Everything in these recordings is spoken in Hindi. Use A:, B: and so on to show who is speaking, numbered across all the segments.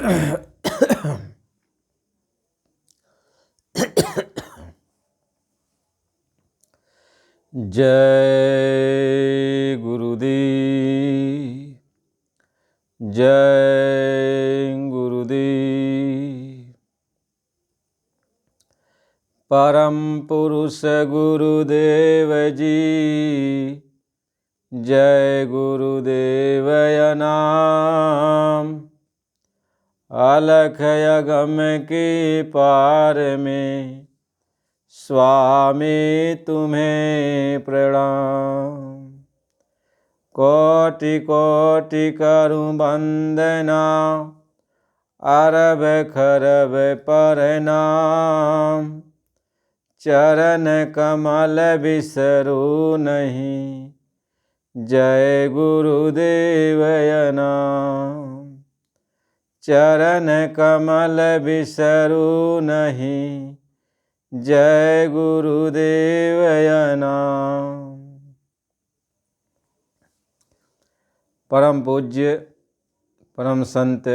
A: जय गुरुदेव, जय गुरुदेव। परम पुरुष गुरुदेव जी, जय गुरुदेवय नाम। अलख अगम के पार में स्वामी तुम्हें प्रणाम। कोटि कोटि करूं वंदना, अरब खरब प्रणाम। चरण कमल बिसरू नहीं, जय गुरुदेवय नाम। चरण कमल बिसरू नहीं, जय गुरुदेवय नाम। परम पूज्य परम संत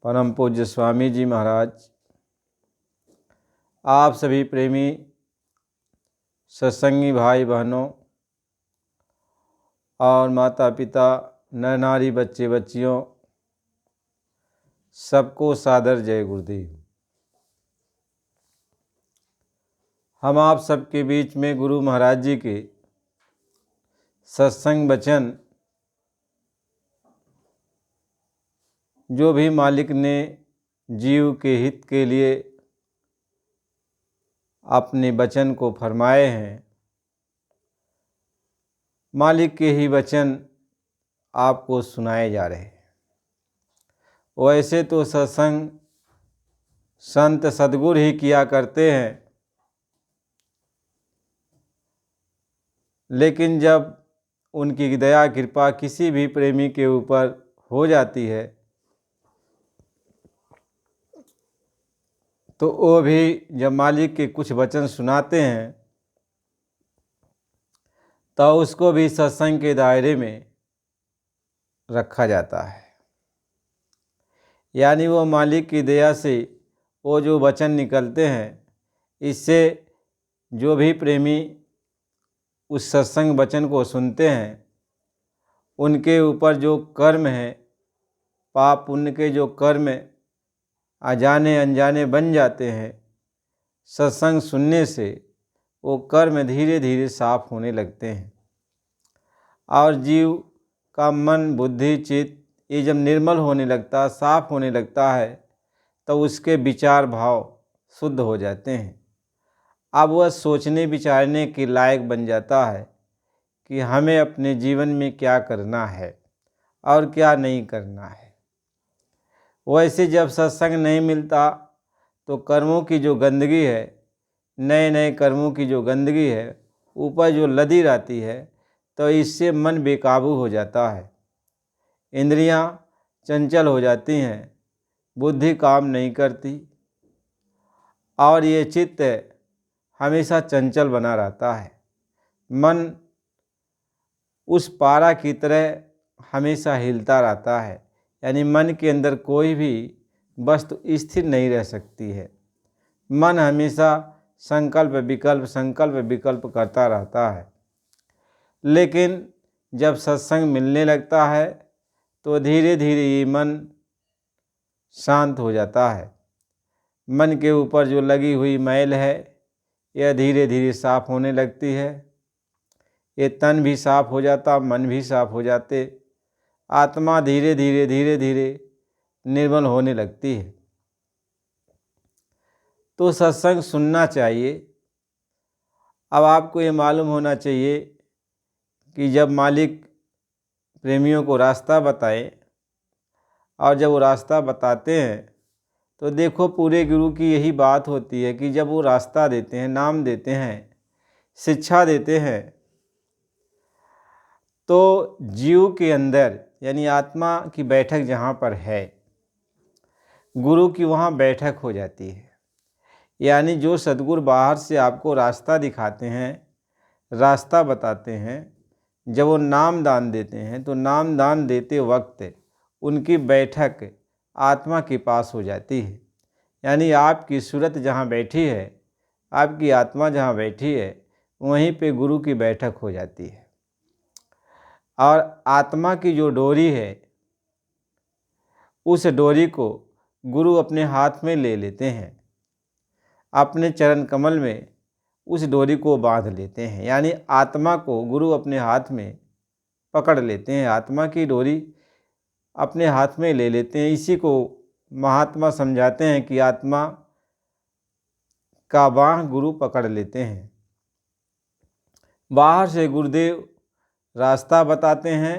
A: परम पूज्य स्वामी जी महाराज, आप सभी प्रेमी सत्संगी भाई बहनों और माता पिता, नर नारी, बच्चे बच्चियों, सबको सादर जय गुरुदेव। हम आप सबके बीच में गुरु महाराज जी के सत्संग वचन, जो भी मालिक ने जीव के हित के लिए अपने वचन को फरमाए हैं, मालिक के ही वचन आपको सुनाए जा रहे हैं। वैसे तो सत्संग संत सद्गुरु ही किया करते हैं, लेकिन जब उनकी दया कृपा किसी भी प्रेमी के ऊपर हो जाती है तो वो भी जब मालिक के कुछ वचन सुनाते हैं तो उसको भी सत्संग के दायरे में रखा जाता है। यानी वो मालिक की दया से वो जो वचन निकलते हैं, इससे जो भी प्रेमी उस सत्संग वचन को सुनते हैं, उनके ऊपर जो कर्म है, पाप पुण्य के जो कर्म अजाने अनजाने बन जाते हैं, सत्संग सुनने से वो कर्म धीरे धीरे साफ होने लगते हैं और जीव का मन बुद्धि चित्त ये जब निर्मल होने लगता है, साफ होने लगता है, तो उसके विचार भाव शुद्ध हो जाते हैं। अब वह सोचने विचारने के लायक बन जाता है कि हमें अपने जीवन में क्या करना है और क्या नहीं करना है। वैसे जब सत्संग नहीं मिलता तो कर्मों की जो गंदगी है, नए नए कर्मों की जो गंदगी है ऊपर जो लदी रहती है, तो इससे मन बेकाबू हो जाता है, इंद्रियां चंचल हो जाती हैं, बुद्धि काम नहीं करती और ये चित्त हमेशा चंचल बना रहता है। मन उस पारा की तरह हमेशा हिलता रहता है, यानी मन के अंदर कोई भी वस्तु स्थिर नहीं रह सकती है। मन हमेशा संकल्प विकल्प करता रहता है। लेकिन जब सत्संग मिलने लगता है तो धीरे धीरे ये मन शांत हो जाता है। मन के ऊपर जो लगी हुई मैल है यह धीरे धीरे साफ होने लगती है। ये तन भी साफ हो जाता, मन भी साफ हो जाते, आत्मा धीरे धीरे निर्मल होने लगती है। तो सत्संग सुनना चाहिए। अब आपको ये मालूम होना चाहिए कि जब मालिक प्रेमियों को रास्ता बताए और जब वो रास्ता बताते हैं तो देखो पूरे गुरु की यही बात होती है कि जब वो रास्ता देते हैं, नाम देते हैं, शिक्षा देते हैं, तो जीव के अंदर यानी आत्मा की बैठक जहाँ पर है, गुरु की वहाँ बैठक हो जाती है। यानी जो सद्गुरु बाहर से आपको रास्ता दिखाते हैं, रास्ता बताते हैं, जब वो नाम दान देते हैं तो नाम दान देते वक्त उनकी बैठक आत्मा के पास हो जाती है। यानी आपकी सूरत जहाँ बैठी है, आपकी आत्मा जहाँ बैठी है, वहीं पे गुरु की बैठक हो जाती है। और आत्मा की जो डोरी है, उस डोरी को गुरु अपने हाथ में ले लेते हैं, अपने चरण कमल में उस डोरी को बांध लेते हैं। यानी आत्मा को गुरु अपने हाथ में पकड़ लेते हैं, आत्मा की डोरी अपने हाथ में ले लेते हैं। इसी को महात्मा समझाते हैं कि आत्मा का बाँह गुरु पकड़ लेते हैं। बाहर से गुरुदेव रास्ता बताते हैं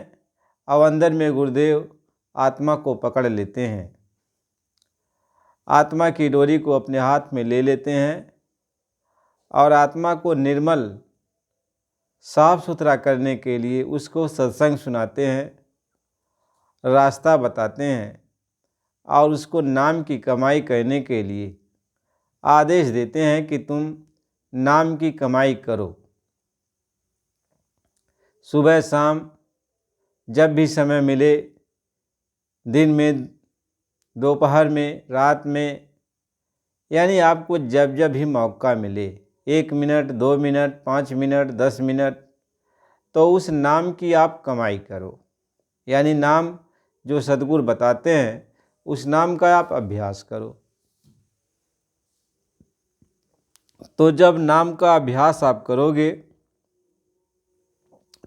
A: और अंदर में गुरुदेव आत्मा को पकड़ लेते हैं, आत्मा की डोरी को अपने हाथ में ले लेते हैं और आत्मा को निर्मल साफ सुथरा करने के लिए उसको सत्संग सुनाते हैं, रास्ता बताते हैं और उसको नाम की कमाई करने के लिए आदेश देते हैं कि तुम नाम की कमाई करो। सुबह शाम जब भी समय मिले, दिन में, दोपहर में, रात में, यानी आपको जब जब भी मौका मिले, 1 मिनट, 2 मिनट, 5 मिनट, 10 मिनट, तो उस नाम की आप कमाई करो। यानी नाम जो सद्गुरु बताते हैं उस नाम का आप अभ्यास करो। तो जब नाम का अभ्यास आप करोगे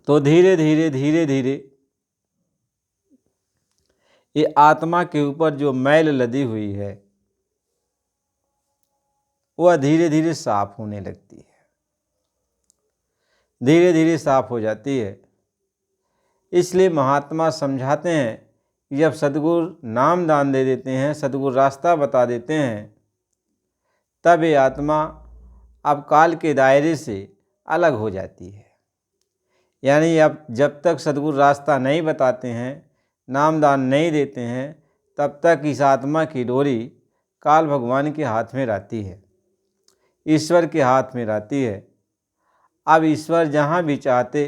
A: तो धीरे धीरे धीरे धीरे ये आत्मा के ऊपर जो मैल लदी हुई है वह धीरे धीरे साफ होने लगती है, धीरे धीरे साफ हो जाती है। इसलिए महात्मा समझाते हैं कि जब सद्गुरु नाम दान दे देते हैं, सद्गुरु रास्ता बता देते हैं, तब ये आत्मा अब काल के दायरे से अलग हो जाती है। यानी अब जब तक सद्गुरु रास्ता नहीं बताते हैं, नाम दान नहीं देते हैं, तब तक इस आत्मा की डोरी काल भगवान के हाथ में रहती है, ईश्वर के हाथ में रहती है। अब ईश्वर जहाँ भी चाहते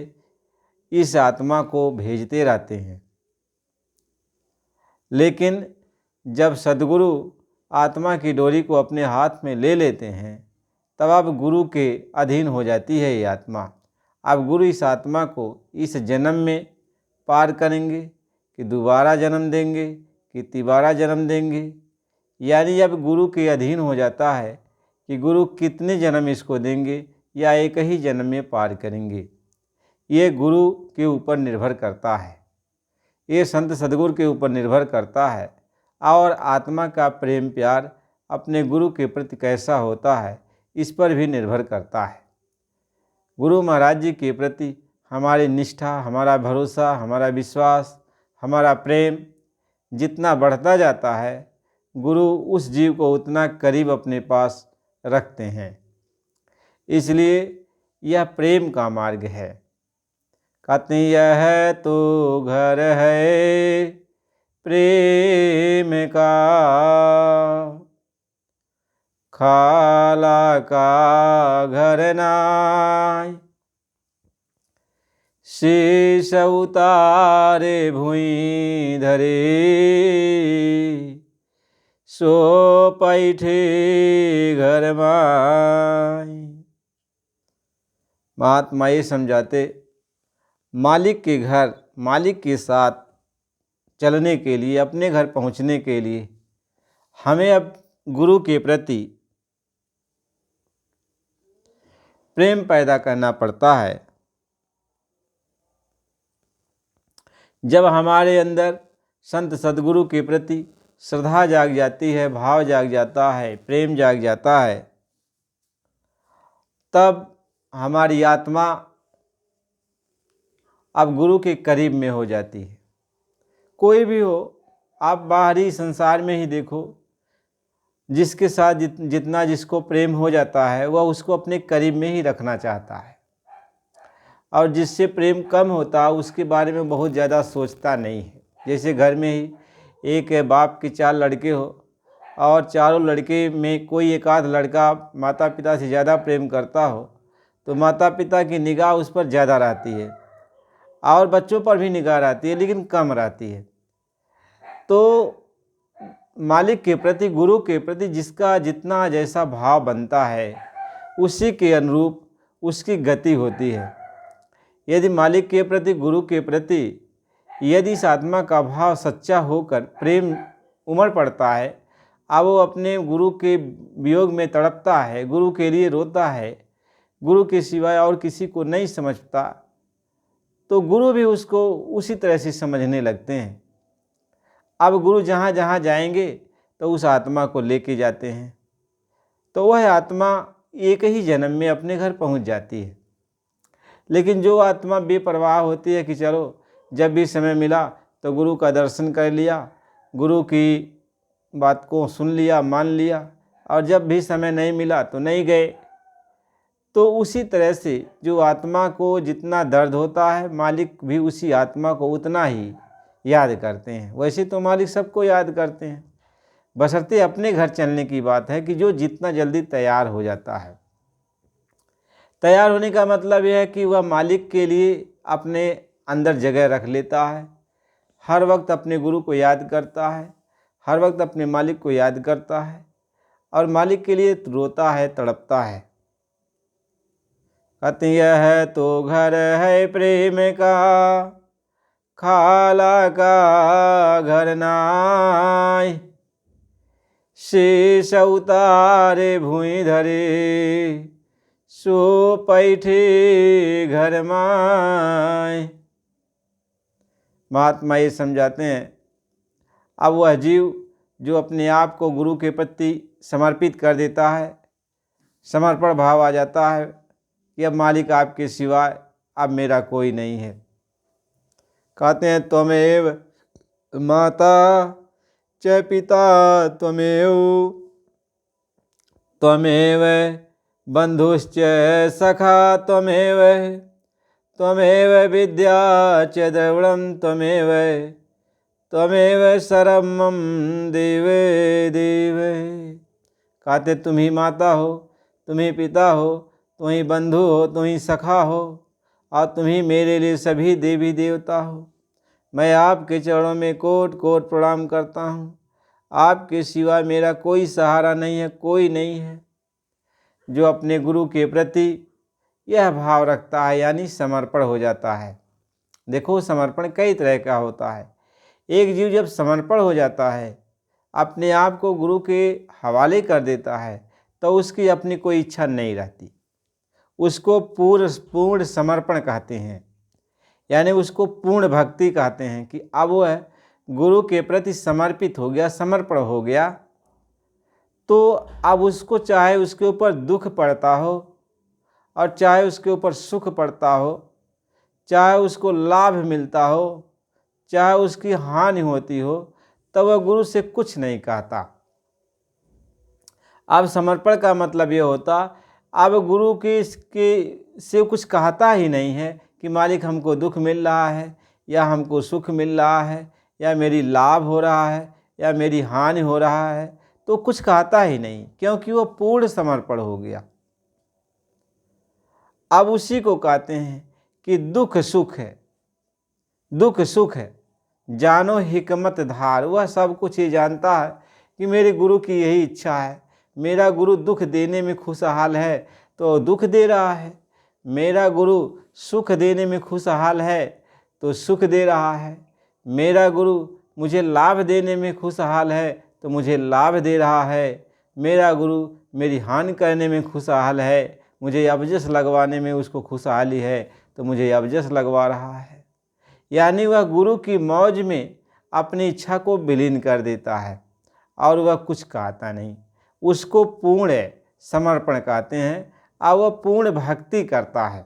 A: इस आत्मा को भेजते रहते हैं। लेकिन जब सद्गुरु आत्मा की डोरी को अपने हाथ में ले लेते हैं, तब अब गुरु के अधीन हो जाती है ये आत्मा। अब गुरु इस आत्मा को इस जन्म में पार करेंगे कि दोबारा जन्म देंगे कि तिबारा जन्म देंगे। यानी अब गुरु के अधीन हो जाता है कि गुरु कितने जन्म इसको देंगे या एक ही जन्म में पार करेंगे। ये गुरु के ऊपर निर्भर करता है, ये संत सद्गुरु के ऊपर निर्भर करता है। और आत्मा का प्रेम प्यार अपने गुरु के प्रति कैसा होता है, इस पर भी निर्भर करता है। गुरु महाराज जी के प्रति हमारी निष्ठा, हमारा भरोसा, हमारा विश्वास, हमारा प्रेम जितना बढ़ता जाता है, गुरु उस जीव को उतना करीब अपने पास रखते हैं। इसलिए यह प्रेम का मार्ग है। कहते हैं यह तो घर है प्रेम का, खाला का घर नाय, शीश उतारे भुई धरे, सो पैठे घर माय। महात्मा ये समझाते, मालिक के घर, मालिक के साथ चलने के लिए, अपने घर पहुंचने के लिए हमें अब गुरु के प्रति प्रेम पैदा करना पड़ता है। जब हमारे अंदर संत सद्गुरु के प्रति श्रद्धा जाग जाती है, भाव जाग जाता है, प्रेम जाग जाता है, तब हमारी आत्मा अब गुरु के करीब में हो जाती है। कोई भी हो, आप बाहरी संसार में ही देखो, जिसके साथ जितना जिसको प्रेम हो जाता है वह उसको अपने करीब में ही रखना चाहता है, और जिससे प्रेम कम होता है उसके बारे में बहुत ज़्यादा सोचता नहीं है। जैसे घर में ही एक बाप के 4 लड़के हो और चारों लड़के में कोई एक आध लड़का माता पिता से ज़्यादा प्रेम करता हो, तो माता पिता की निगाह उस पर ज़्यादा रहती है और बच्चों पर भी निगाह रहती है, लेकिन कम रहती है। तो मालिक के प्रति, गुरु के प्रति जिसका जितना जैसा भाव बनता है उसी के अनुरूप उसकी गति होती है। यदि मालिक के प्रति, गुरु के प्रति यदि इस आत्मा का भाव सच्चा होकर प्रेम उमड़ पड़ता है, अब वो अपने गुरु के वियोग में तड़पता है, गुरु के लिए रोता है, गुरु के सिवाय और किसी को नहीं समझता, तो गुरु भी उसको उसी तरह से समझने लगते हैं। अब गुरु जहाँ जहाँ जाएंगे तो उस आत्मा को लेके जाते हैं, तो वह आत्मा एक ही जन्म में अपने घर पहुँच जाती है। लेकिन जो आत्मा बेपरवाह होती है कि चलो जब भी समय मिला तो गुरु का दर्शन कर लिया, गुरु की बात को सुन लिया, मान लिया, और जब भी समय नहीं मिला तो नहीं गए, तो उसी तरह से जो आत्मा को जितना दर्द होता है मालिक भी उसी आत्मा को उतना ही याद करते हैं। वैसे तो मालिक सबको याद करते हैं, बशर्ते अपने घर चलने की बात है कि जो जितना जल्दी तैयार हो जाता है। तैयार होने का मतलब यह है कि वह मालिक के लिए अपने अंदर जगह रख लेता है, हर वक्त अपने गुरु को याद करता है, हर वक्त अपने मालिक को याद करता है और मालिक के लिए रोता है, तड़पता है। कहते यह तो घर है प्रेम का, खाला का घर नाय, शेष उतारे भूमि धरे, सो पैठे घर माय। महात्मा ये समझाते हैं, अब वह जीव जो अपने आप को गुरु के प्रति समर्पित कर देता है, समर्पण भाव आ जाता है कि अब मालिक आपके सिवाय अब मेरा कोई नहीं है। कहते हैं त्वमेव माता च पिता त्वमेव, त्वमेव बंधुश्च सखा त्वमेव, त्वमेव विद्या च द्रविणं त्वमेव, त्वमेव सर्वं देवे देवे। कहते तुम ही माता हो, तुम ही पिता हो, तुम ही बंधु हो, तुम ही सखा हो और तुम ही मेरे लिए सभी देवी देवता हो। मैं आपके चरणों में कोट कोट प्रणाम करता हूँ। आपके सिवा मेरा कोई सहारा नहीं है, कोई नहीं है। जो अपने गुरु के प्रति यह भाव रखता है यानी समर्पण हो जाता है। देखो समर्पण कई तरह का होता है। एक जीव जब समर्पण हो जाता है, अपने आप को गुरु के हवाले कर देता है, तो उसकी अपनी कोई इच्छा नहीं रहती। उसको पूर्ण समर्पण कहते हैं, यानी उसको पूर्ण भक्ति कहते हैं कि अब वह गुरु के प्रति समर्पित हो गया, समर्पण हो गया। तो अब उसको चाहे उसके ऊपर दुख पड़ता हो और चाहे उसके ऊपर सुख पड़ता हो, चाहे उसको लाभ मिलता हो, चाहे उसकी हानि होती हो, तब वह गुरु से कुछ नहीं कहता। अब समर्पण का मतलब ये होता, अब गुरु के से कुछ कहता ही नहीं है कि मालिक हमको दुख मिल रहा है या हमको सुख मिल रहा है या मेरी लाभ हो रहा है या मेरी हानि हो रहा है, तो कुछ कहता ही नहीं, क्योंकि वो पूर्ण समर्पण हो गया। अब उसी को कहते हैं कि दुख सुख है, दुख सुख है जानो हिकमत धार। वह सब कुछ ये जानता है कि मेरे गुरु की यही इच्छा है। मेरा गुरु दुख देने में खुशहाल है तो दुख दे रहा है, मेरा गुरु सुख देने में खुशहाल है तो सुख दे रहा है, मेरा गुरु मुझे लाभ देने में खुशहाल है तो मुझे लाभ दे रहा है, मेरा गुरु मेरी हानि करने में खुशहाल है, मुझे अबजस लगवाने में उसको खुशहाली है तो मुझे अबजस लगवा रहा है। यानी वह गुरु की मौज में अपनी इच्छा को विलीन कर देता है और वह कुछ कहता नहीं। उसको पूर्ण समर्पण कहते हैं। अब वह पूर्ण भक्ति करता है,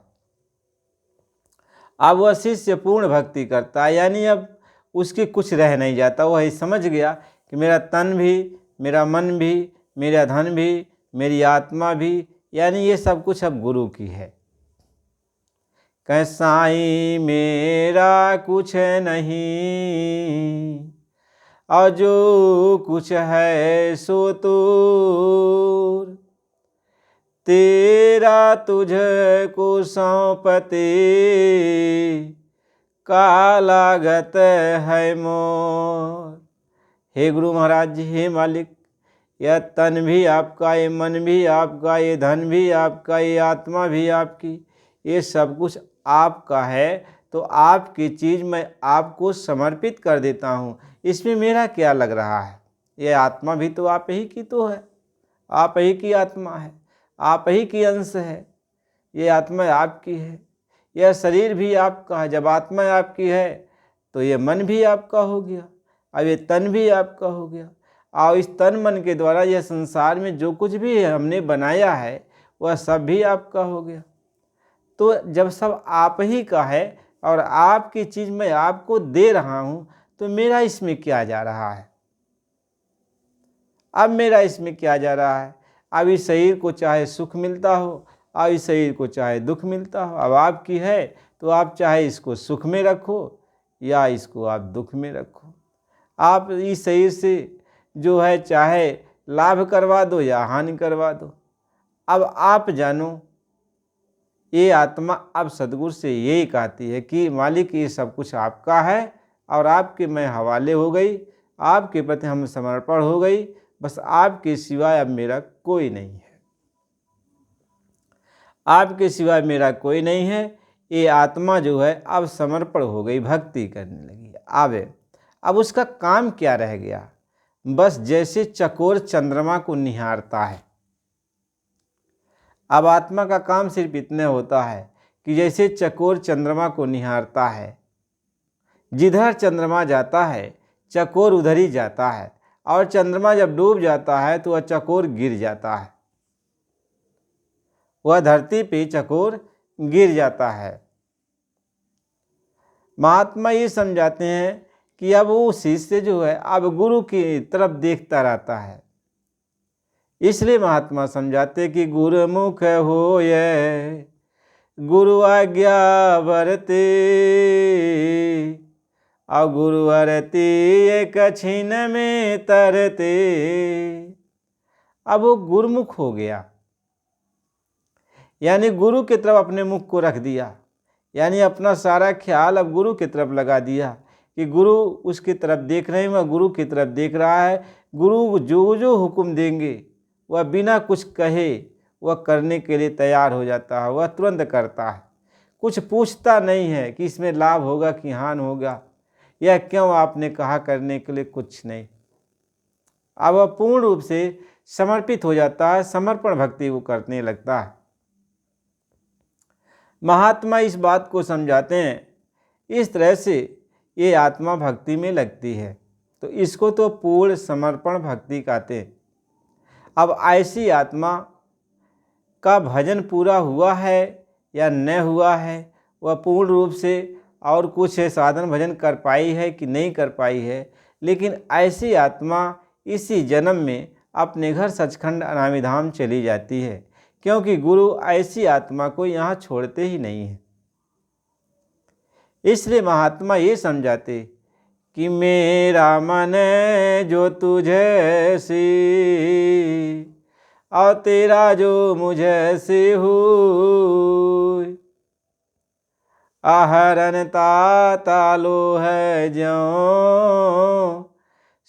A: अब वह शिष्य पूर्ण भक्ति करता है, यानी अब उसकी कुछ रह नहीं जाता। वह समझ गया कि मेरा तन भी, मेरा मन भी, मेरा धन भी, मेरी आत्मा भी, यानी ये सब कुछ अब गुरु की है। कह साईं मेरा कुछ नहीं और जो कुछ है सो तोर, तेरा तुझको सौंपते का लागत है मोर। हे गुरु महाराज जी, हे मालिक, यह तन भी आपका, ये मन भी आपका, ये धन भी आपका, ये आत्मा भी आपकी, ये सब कुछ आपका है। तो आपकी चीज़ मैं आपको समर्पित कर देता हूँ, इसमें मेरा क्या लग रहा है? यह आत्मा भी तो आप ही की तो है, आप ही की आत्मा है, आप ही की अंश है, ये आत्मा आपकी है, यह शरीर भी आपका है। जब आत्मा आपकी है तो ये मन भी आपका हो गया, अब ये तन भी आपका हो गया, और इस तन मन के द्वारा यह संसार में जो कुछ भी हमने बनाया है वह सब भी आपका हो गया। तो जब सब आप ही का है और आपकी चीज़ मैं आपको दे रहा हूँ, तो मेरा इसमें क्या जा रहा है? अब मेरा इसमें क्या जा रहा है? अब इस शरीर को चाहे सुख मिलता हो, अब इस शरीर को चाहे दुख मिलता हो, अब आपकी है तो आप चाहे इसको सुख में रखो या इसको आप दुख में रखो। आप इस शरीर से जो है चाहे लाभ करवा दो या हानि करवा दो। अब आप जानो, ये आत्मा अब सद्गुरु से यही कहती है कि मालिक ये सब कुछ आपका है और आपके मैं हवाले हो गई, आपके प्रति हम समर्पण हो गई, बस आपके सिवाय अब मेरा कोई नहीं है, आपके सिवाय मेरा कोई नहीं है। ये आत्मा जो है अब समर्पण हो गई, भक्ति करने लगी। अब उसका काम क्या रह गया? बस जैसे चकोर चंद्रमा को निहारता है, अब आत्मा का काम सिर्फ इतने होता है कि जैसे चकोर चंद्रमा को निहारता है, जिधर चंद्रमा जाता है चकोर उधर ही जाता है, और चंद्रमा जब डूब जाता है तो वह चकोर गिर जाता है, वह धरती पे चकोर गिर जाता है। महात्मा ये समझाते हैं कि अब वो शिष्य जो है अब गुरु की तरफ देखता रहता है, इसलिए महात्मा समझाते कि गुरुमुख होए गुरु आज्ञा बरते, और गुरु अरती एक छिन में तरते। अब वो गुरुमुख हो गया, यानी गुरु की तरफ अपने मुख को रख दिया, यानी अपना सारा ख्याल अब गुरु की तरफ लगा दिया कि गुरु उसकी तरफ देख रहे हैं, वह गुरु की तरफ देख रहा है। गुरु जो जो हुक्म देंगे वह बिना कुछ कहे वह करने के लिए तैयार हो जाता है, वह तुरंत करता है, कुछ पूछता नहीं है कि इसमें लाभ होगा कि हानि होगा, यह क्यों आपने कहा करने के लिए, कुछ नहीं। अब वह पूर्ण रूप से समर्पित हो जाता है, समर्पण भक्ति वो करने लगता है। महात्मा इस बात को समझाते हैं, इस तरह से ये आत्मा भक्ति में लगती है, तो इसको तो पूर्ण समर्पण भक्ति कहते हैं। अब ऐसी आत्मा का भजन पूरा हुआ है या न हुआ है, वह पूर्ण रूप से और कुछ साधन भजन कर पाई है कि नहीं कर पाई है, लेकिन ऐसी आत्मा इसी जन्म में अपने घर सचखंड अनामी धाम चली जाती है, क्योंकि गुरु ऐसी आत्मा को यहाँ छोड़ते ही नहीं हैं। इसलिए महात्मा ये समझाते कि मेरा मन जो तुझे सी और तेरा जो मुझे से हो, आहरण तालो है ज्यों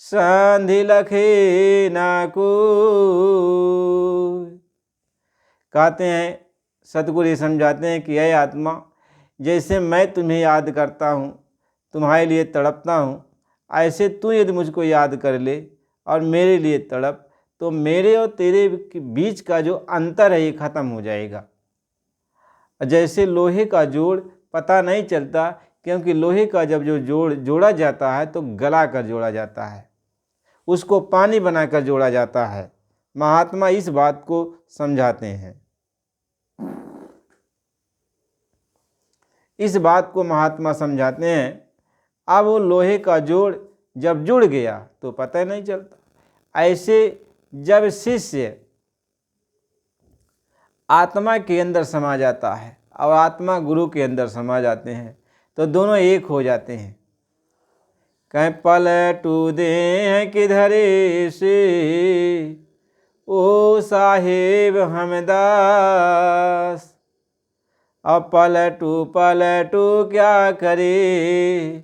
A: संधि लखे ना को। कहते हैं सतगुरु समझाते हैं कि यह आत्मा, जैसे मैं तुम्हें याद करता हूँ, तुम्हारे लिए तड़पता हूँ, ऐसे तू यदि मुझको याद कर ले और मेरे लिए तड़प, तो मेरे और तेरे के बीच का जो अंतर है ये ख़त्म हो जाएगा। जैसे लोहे का जोड़ पता नहीं चलता, क्योंकि लोहे का जब जो जोड़ा जाता है तो गला कर जोड़ा जाता है, उसको पानी बनाकर जोड़ा जाता है। महात्मा इस बात को समझाते हैं, इस बात को महात्मा समझाते हैं। अब वो लोहे का जोड़ जब जुड़ गया तो पता ही नहीं चलता। ऐसे जब शिष्य आत्मा के अंदर समा जाता है और आत्मा गुरु के अंदर समा जाते हैं, तो दोनों एक हो जाते हैं। कहीं पलटू दे हैं किधरे से ओ साहेब हमदास, अब पलटू पलटू क्या करे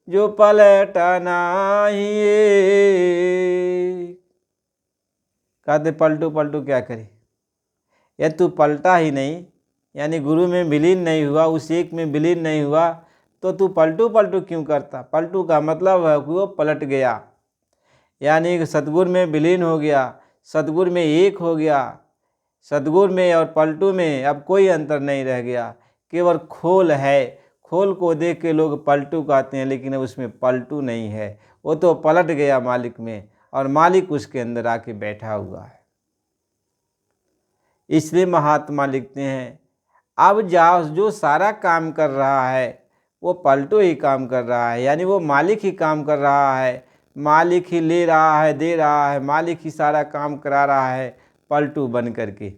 A: जो पलट नाही। कहते पलटू पलटू क्या करे, यदि तू पलटा ही नहीं, यानी गुरु में विलीन नहीं हुआ, उस एक में विलीन नहीं हुआ, तो तू पलटू पलटू क्यों करता। पलटू का मतलब है कि वो पलट गया, यानी सतगुरु में विलीन हो गया, सतगुरु में एक हो गया। सतगुरु में और पलटू में अब कोई अंतर नहीं रह गया, केवल खोल है। खोल को देख के लोग पलटू कहते हैं, लेकिन उसमें पलटू नहीं है, वो तो पलट गया मालिक में, और मालिक उसके अंदर आके बैठा हुआ है। इसलिए महात्मा लिखते हैं, अब जो सारा काम कर रहा है वो पलटू ही काम कर रहा है, यानी वो मालिक ही काम कर रहा है, मालिक ही ले रहा है, दे रहा है, मालिक ही सारा काम करा रहा है पलटू बन करके।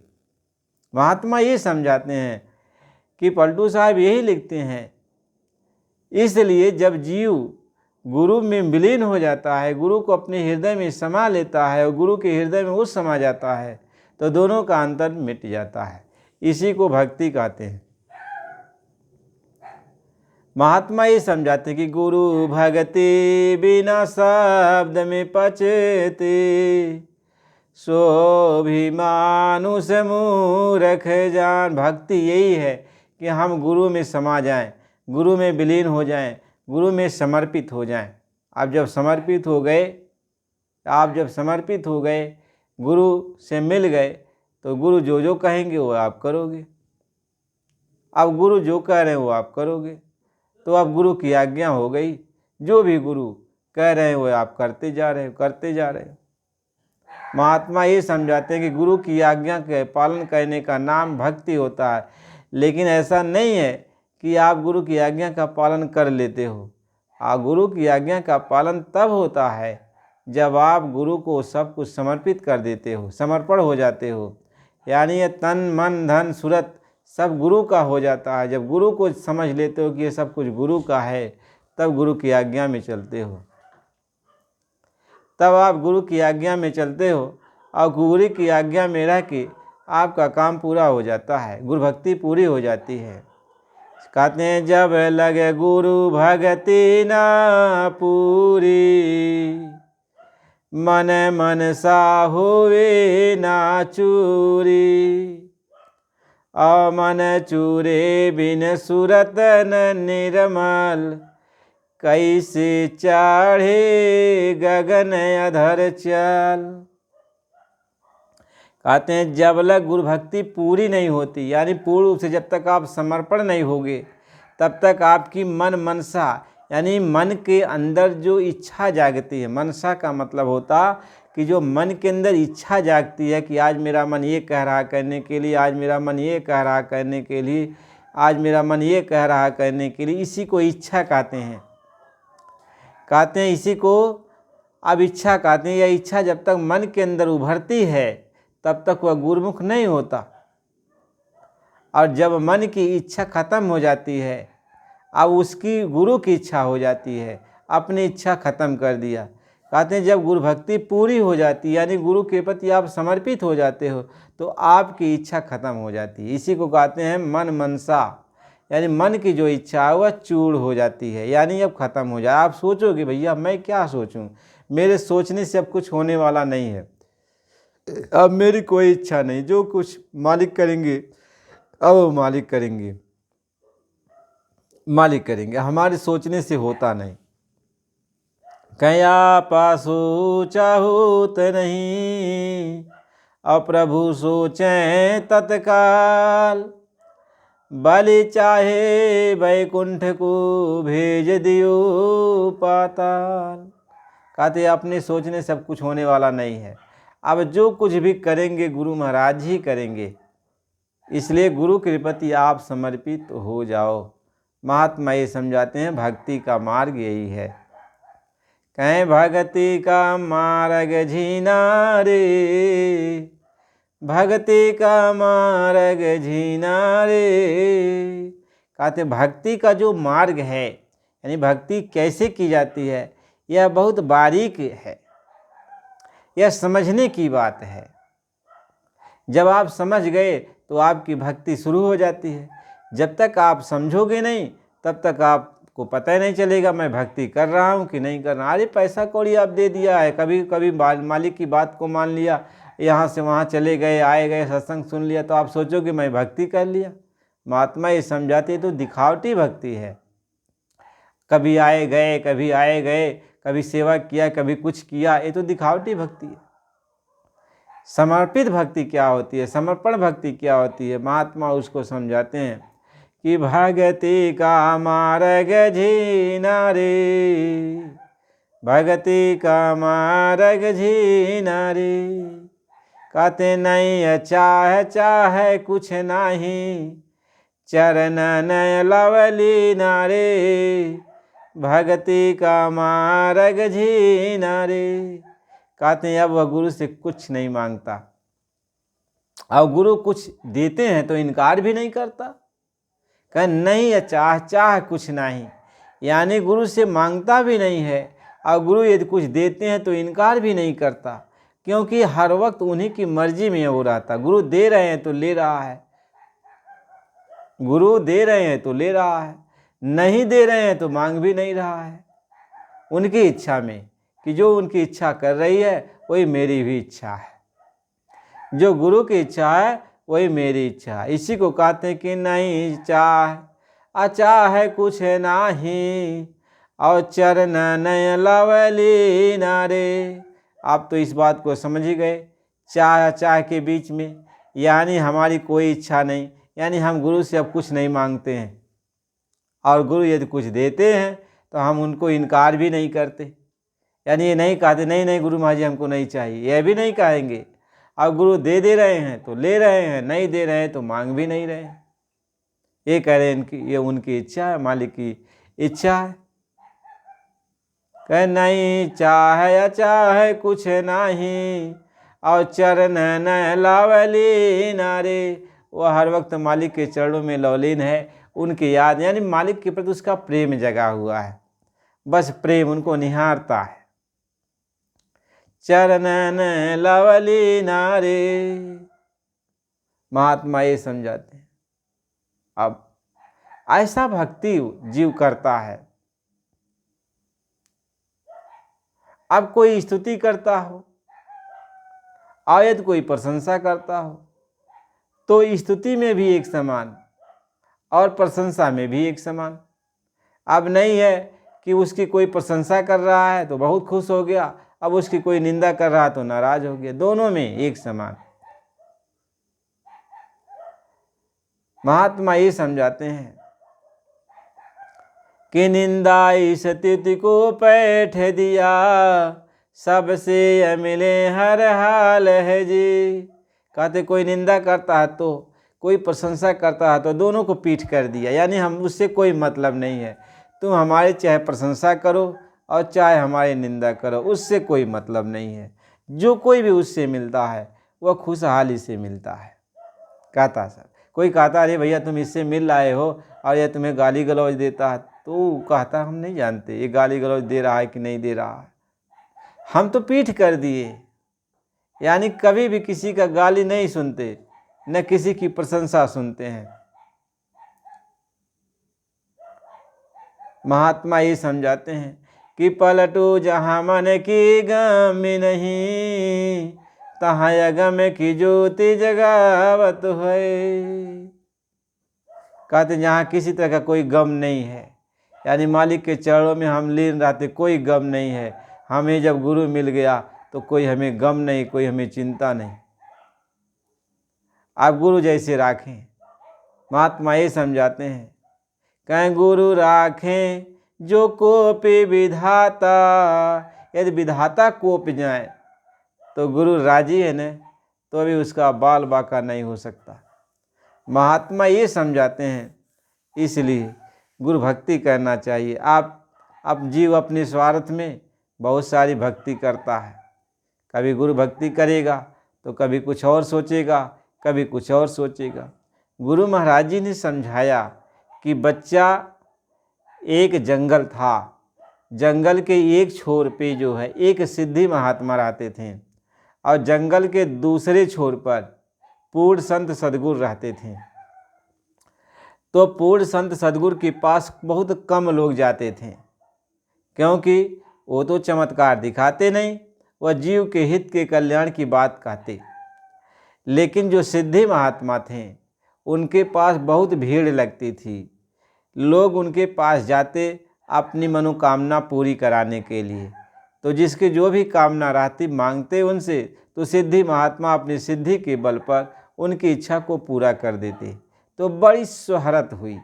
A: महात्मा ये समझाते हैं कि पलटू साहब यही लिखते हैं, इसलिए जब जीव गुरु में विलीन हो जाता है, गुरु को अपने हृदय में समा लेता है और गुरु के हृदय में वो समा जाता है, तो दोनों का अंतर मिट जाता है। इसी को भक्ति कहते हैं। महात्मा ये समझाते कि गुरु भक्ति बिना शब्द में पचते, सो भी मानुष मूर्ख जान। भक्ति यही है कि हम गुरु में समा जाएं, गुरु में विलीन हो जाएं, गुरु में समर्पित हो जाएं। आप जब समर्पित हो गए, गुरु से मिल गए, तो गुरु जो जो कहेंगे वो आप करोगे। अब गुरु जो कह रहे हैं वो आप करोगे, तो अब गुरु की आज्ञा हो गई। जो भी गुरु कह रहे हैं वो आप करते जा रहे हो। महात्मा ये समझाते हैं कि गुरु की आज्ञा के पालन करने का नाम भक्ति होता है, लेकिन ऐसा नहीं है कि आप गुरु की आज्ञा का पालन कर लेते हो। गुरु की आज्ञा का पालन तब होता है जब आप गुरु को सब कुछ समर्पित कर देते हो, समर्पण हो जाते हो, यानी ये तन मन धन सूरत सब गुरु का हो जाता है। जब गुरु को समझ लेते हो कि ये सब कुछ गुरु का है, तब गुरु की आज्ञा में चलते हो, तब आप गुरु की आज्ञा में चलते हो और गुरु की आज्ञा में रह के आपका काम पूरा हो जाता है, गुरु भक्ति पूरी हो जाती है। कहते हैं जब लगे गुरु भक्ति ना पूरी, मन मन सा होवे ना चूरी, मन चूरे बिन सूरत न निर्मल, कैसे चढ़े गगन अधर चल। कहते हैं जब लग गुरु भक्ति पूरी नहीं होती, यानी पूर्ण रूप से जब तक आप समर्पण नहीं होगे, तब तक आपकी मन मनसा, यानी मन के अंदर जो इच्छा जागती है, मनसा का मतलब होता कि जो मन के अंदर इच्छा जागती है कि आज मेरा मन ये कह रहा करने के लिए, आज मेरा मन ये कह रहा करने के लिए, आज मेरा मन ये कह रहा करने के लिए, इसी को इच्छा कहते हैं। इसी को अब इच्छा कहते हैं। यह इच्छा जब तक मन के अंदर उभरती है तब तक वह गुरुमुख नहीं होता, और जब मन की इच्छा खत्म हो जाती है, अब उसकी गुरु की इच्छा हो जाती है, अपनी इच्छा खत्म कर दिया। कहते हैं जब गुरु भक्ति पूरी हो जाती है, यानी गुरु के प्रति आप समर्पित हो जाते हो, तो आपकी इच्छा खत्म हो जाती है। इसी को कहते हैं मन मनसा, यानी मन की जो इच्छा है वह चूर हो जाती है, यानी अब खत्म हो जाए। आप सोचोगे भैया मैं क्या सोचूं, मेरे सोचने से अब कुछ होने वाला नहीं है, अब मेरी कोई इच्छा नहीं, जो कुछ मालिक करेंगे अब वो मालिक करेंगे, हमारे सोचने से होता नहीं। कया पासो चाहूत नहीं, अब प्रभु सोचें तत्काल, बलि चाहे वैकुंठ को भेज दियो पाताल। कहते अपने सोचने सब कुछ होने वाला नहीं है, अब जो कुछ भी करेंगे गुरु महाराज ही करेंगे, इसलिए गुरु के प्रति आप समर्पित हो जाओ। महात्मा ये समझाते हैं भक्ति का मार्ग यही है। कहें भक्ति का मार्ग झीना रे, भक्ति का मार्ग झीना रे। कहते भक्ति का जो मार्ग है, यानी भक्ति कैसे की जाती है, यह बहुत बारीक है, यह समझने की बात है। जब आप समझ गए तो आपकी भक्ति शुरू हो जाती है। जब तक आप समझोगे नहीं तब तक आप को पता ही नहीं चलेगा मैं भक्ति कर रहा हूँ कि नहीं कर रहा। अरे पैसा कौड़ी आप दे दिया है, कभी कभी मालिक की बात को मान लिया, यहाँ से वहाँ चले गए, आए गए, सत्संग सुन लिया, तो आप सोचो कि मैं भक्ति कर लिया। महात्मा ये समझाते तो दिखावटी भक्ति है। कभी आए गए, कभी आए गए, कभी सेवा किया, कभी कुछ किया, ये तो दिखावटी भक्ति है। समर्पित भक्ति क्या होती है, समर्पण भक्ति क्या होती है, महात्मा उसको समझाते हैं कि भगति का मार्ग जीना रे, भगति का मार्ग जीना रे, कहते नहीं चाहे कुछ नहीं, चरण नय लवली नारे, भगति का मार्ग जीना रे। कहते हैं अब वह गुरु से कुछ नहीं मांगता, अब गुरु कुछ देते हैं तो इनकार भी नहीं करता। कह नहीं चाह कुछ नहीं, यानी गुरु से मांगता भी नहीं है, और गुरु यदि कुछ देते हैं तो इनकार भी नहीं करता, क्योंकि हर वक्त उन्हीं की मर्जी में वो रहता। गुरु दे रहे हैं तो ले रहा है, गुरु दे रहे हैं तो ले रहा है, नहीं दे रहे हैं तो मांग भी नहीं रहा है। उनकी इच्छा में, कि जो उनकी इच्छा कर रही है वही मेरी भी इच्छा है, जो गुरु की इच्छा है वही मेरी इच्छा है। इसी को कहते हैं कि नहीं चाह कुछ नाही, और चरण नय लवली नारे। आप तो इस बात को समझ ही गए, चाह के बीच में, यानी हमारी कोई इच्छा नहीं, यानी हम गुरु से अब कुछ नहीं मांगते हैं, और गुरु यदि कुछ देते हैं तो हम उनको इनकार भी नहीं करते। यानी ये नहीं कहते नहीं गुरु महाराज जी हमको नहीं चाहिए, यह भी नहीं कहेंगे। अब गुरु दे रहे हैं तो ले रहे हैं, नहीं दे रहे हैं तो मांग भी नहीं रहे हैं। ये कह रहे हैं ये उनकी इच्छा है, मालिक की इच्छा है। कह नहीं चाहे कुछ नहीं, और चरण न लावली नारे। वह हर वक्त मालिक के चरणों में लवलीन है, उनकी याद, यानी मालिक के प्रति उसका प्रेम जगा हुआ है, बस प्रेम उनको निहारता है। चरण न लवली नारे, महात्मा ये समझाते हैं। अब ऐसा भक्ति जीव करता है। अब कोई स्तुति करता हो, आयत कोई प्रशंसा करता हो, तो स्तुति में भी एक समान और प्रशंसा में भी एक समान। अब नहीं है कि उसकी कोई प्रशंसा कर रहा है तो बहुत खुश हो गया, अब उसकी कोई निंदा कर रहा तो नाराज हो गया, दोनों में एक समान। महात्मा ये समझाते हैं कि निंदा स्तुति को पैठ दिया, सबसे मिले हर हाल है जी। कहते कोई निंदा करता है तो कोई प्रशंसा करता है तो दोनों को पीठ कर दिया, यानी हम उससे कोई मतलब नहीं है। तुम हमारे चाहे प्रशंसा करो और चाहे हमारी निंदा करो, उससे कोई मतलब नहीं है। जो कोई भी उससे मिलता है वह खुशहाली से मिलता है। कहता सर कोई कहता अरे भैया तुम इससे मिल आए हो और यह तुम्हें गाली गलौज देता है, तो कहता हम नहीं जानते ये गाली गलौज दे रहा है कि नहीं दे रहा है, हम तो पीठ कर दिए। यानी कभी भी किसी का गाली नहीं सुनते, न किसी की प्रशंसा सुनते हैं। महात्मा ये समझाते हैं कि पलटो जहाँ मन की गम नहीं, तहाँ अगम की ज्योति जगावत है। कहते जहाँ किसी तरह का कोई गम नहीं है, यानी मालिक के चरणों में हम लीन रहते, कोई गम नहीं है। हमें जब गुरु मिल गया तो कोई हमें गम नहीं, कोई हमें चिंता नहीं। आप गुरु जैसे राखें। महात्मा ये समझाते हैं कहें गुरु राखें जो कोपि विधाता, यदि विधाता कोप जाए तो गुरु राजी है न, तो अभी उसका बाल बाका नहीं हो सकता। महात्मा ये समझाते हैं, इसलिए गुरु भक्ति करना चाहिए। आप जीव अपने स्वार्थ में बहुत सारी भक्ति करता है, कभी गुरु भक्ति करेगा तो कभी कुछ और सोचेगा, कभी कुछ और सोचेगा। गुरु महाराज जी ने समझाया कि बच्चा एक जंगल था, जंगल के एक छोर पे जो है एक सिद्धि महात्मा रहते थे, और जंगल के दूसरे छोर पर पूर्ण संत सद्गुरु रहते थे। तो पूर्ण संत सद्गुरु के पास बहुत कम लोग जाते थे, क्योंकि वो तो चमत्कार दिखाते नहीं, वह जीव के हित के कल्याण की बात कहते। लेकिन जो सिद्धि महात्मा थे उनके पास बहुत भीड़ लगती थी। लोग उनके पास जाते अपनी मनोकामना पूरी कराने के लिए। तो जिसकी जो भी कामना रहती मांगते उनसे, तो सिद्धि महात्मा अपनी सिद्धि के बल पर उनकी इच्छा को पूरा कर देते। तो बड़ी शोहरत हुई,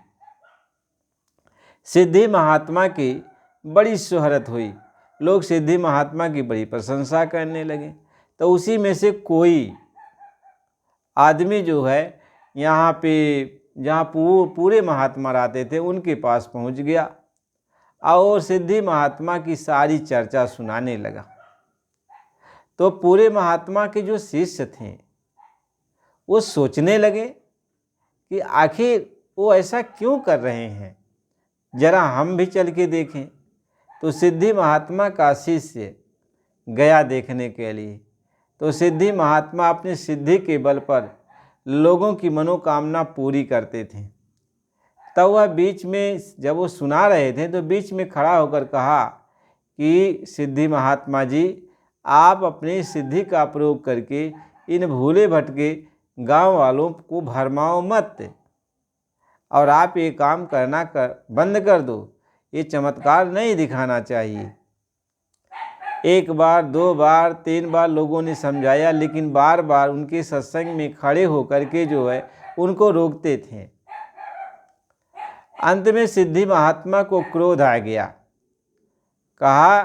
A: सिद्धि महात्मा की बड़ी शोहरत हुई। लोग सिद्धि महात्मा की बड़ी प्रशंसा करने लगे। तो उसी में से कोई आदमी जो है यहाँ पे जहाँ पूरे महात्मा रहते थे उनके पास पहुँच गया और सिद्धि महात्मा की सारी चर्चा सुनाने लगा। तो पूरे महात्मा के जो शिष्य थे वो सोचने लगे कि आखिर वो ऐसा क्यों कर रहे हैं, जरा हम भी चल के देखें। तो सिद्धि महात्मा का शिष्य गया देखने के लिए। तो सिद्धि महात्मा अपनी सिद्धि के बल पर लोगों की मनोकामना पूरी करते थे। तब वह बीच में, जब वो सुना रहे थे तो बीच में खड़ा होकर कहा कि सिद्धि महात्मा जी, आप अपनी सिद्धि का प्रयोग करके इन भूले भटके गांव वालों को भरमाओ मत, और आप ये काम करना बंद कर दो। ये चमत्कार नहीं दिखाना चाहिए। एक बार, दो बार, तीन बार लोगों ने समझाया, लेकिन बार बार उनके सत्संग में खड़े होकर के जो है उनको रोकते थे। अंत में सिद्धि महात्मा को क्रोध आ गया। कहा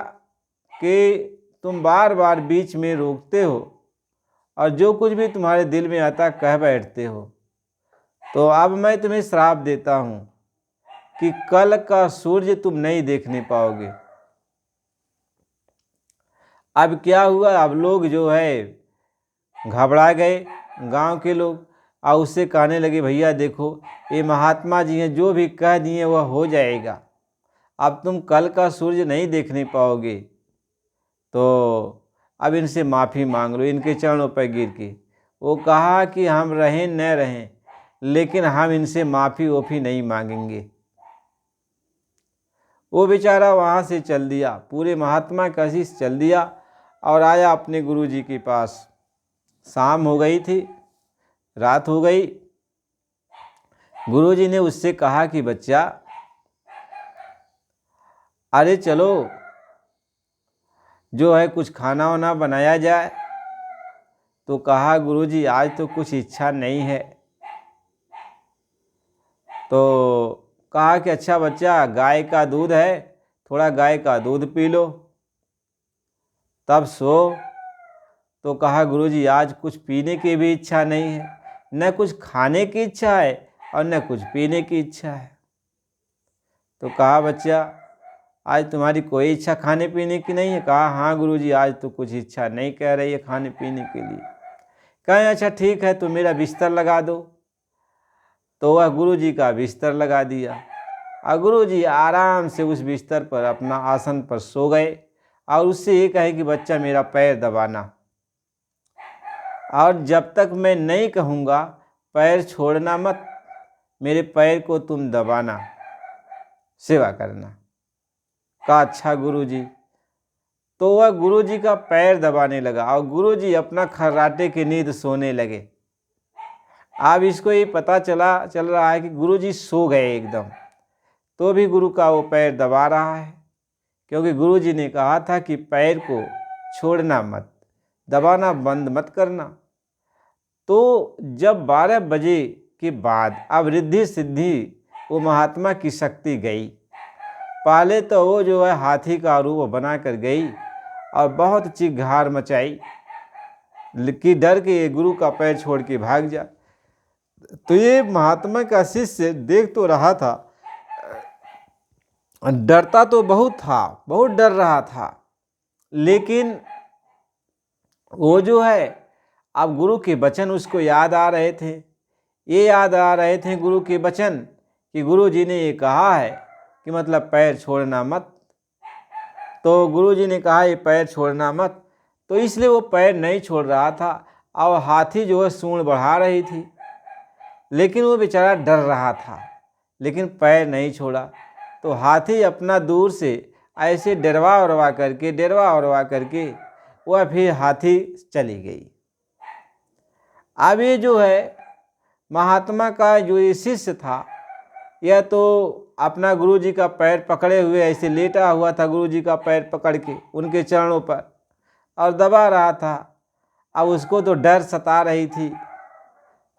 A: कि तुम बार बार बीच में रोकते हो और जो कुछ भी तुम्हारे दिल में आता कह बैठते हो। तो अब मैं तुम्हें श्राप देता हूँ कि कल का सूर्य तुम नहीं देखने पाओगे। अब क्या हुआ, अब लोग जो है घबरा गए, गांव के लोग, और उससे कहने लगे, भैया देखो ये महात्मा जी हैं, जो भी कह दिए वह हो जाएगा, अब तुम कल का सूर्य नहीं देखने पाओगे। तो अब इनसे माफ़ी मांग लो, इनके चरणों पर गिर के। वो कहा कि हम रहें न रहें, लेकिन हम इनसे माफ़ी ओफी नहीं मांगेंगे। वो बेचारा वहाँ से चल दिया, पूरे महात्मा का शिष्य चल दिया और आया अपने गुरु जी के पास। शाम हो गई थी, रात हो गई। गुरु जी ने उससे कहा कि बच्चा, अरे चलो जो है कुछ खाना वाना बनाया जाए। तो कहा, गुरु जी आज तो कुछ इच्छा नहीं है। तो कहा कि अच्छा बच्चा, गाय का दूध है, थोड़ा गाय का दूध पी लो तब सो। तो कहा, गुरु जी आज कुछ पीने की भी इच्छा नहीं है, न कुछ खाने की इच्छा है और न कुछ पीने की इच्छा है। तो कहा, बच्चा आज तुम्हारी कोई इच्छा खाने पीने की नहीं है? कहा, हाँ गुरु जी आज तो कुछ इच्छा नहीं कह रही है खाने पीने के लिए। कहें अच्छा ठीक है, तो मेरा बिस्तर लगा दो। तो वह गुरु जी का बिस्तर लगा दिया और गुरु जी आराम से उस बिस्तर पर अपना आसन पर सो गए और उससे ये कहे कि बच्चा मेरा पैर दबाना, और जब तक मैं नहीं कहूँगा पैर छोड़ना मत, मेरे पैर को तुम दबाना, सेवा करना। कहा अच्छा गुरु जी। तो वह गुरु जी का पैर दबाने लगा और गुरु जी अपना खर्राटे की नींद सोने लगे। अब इसको ये पता चल रहा है कि गुरु जी सो गए एकदम, तो भी गुरु का वो पैर दबा रहा है, क्योंकि गुरु जी ने कहा था कि पैर को छोड़ना मत, दबाना बंद मत करना। तो जब 12 बजे के बाद अब रिद्धि सिद्धि वो महात्मा की शक्ति गई। पहले तो वो जो है हाथी का रूप बना कर गई और बहुत चिघार मचाई कि डर के ये गुरु का पैर छोड़ के भाग जा। तो ये महात्मा का शिष्य देख तो रहा था, डरता तो बहुत था, बहुत डर रहा था, लेकिन वो जो है अब गुरु के वचन उसको याद आ रहे थे। ये याद आ रहे थे गुरु के वचन कि गुरु जी ने ये कहा है कि मतलब पैर छोड़ना मत। तो गुरु जी ने कहा ये पैर छोड़ना मत, तो इसलिए वो पैर नहीं छोड़ रहा था और हाथी जो है सूंड बढ़ा रही थी, लेकिन वो बेचारा डर रहा था। लेकिन पैर नहीं छोड़ा। तो हाथी अपना दूर से ऐसे डरवा उरवा करके वह फिर हाथी चली गई। अब ये जो है महात्मा का जो ये शिष्य था, यह तो अपना गुरुजी का पैर पकड़े हुए ऐसे लेटा हुआ था, गुरुजी का पैर पकड़ के उनके चरणों पर और दबा रहा था। अब उसको तो डर सता रही थी।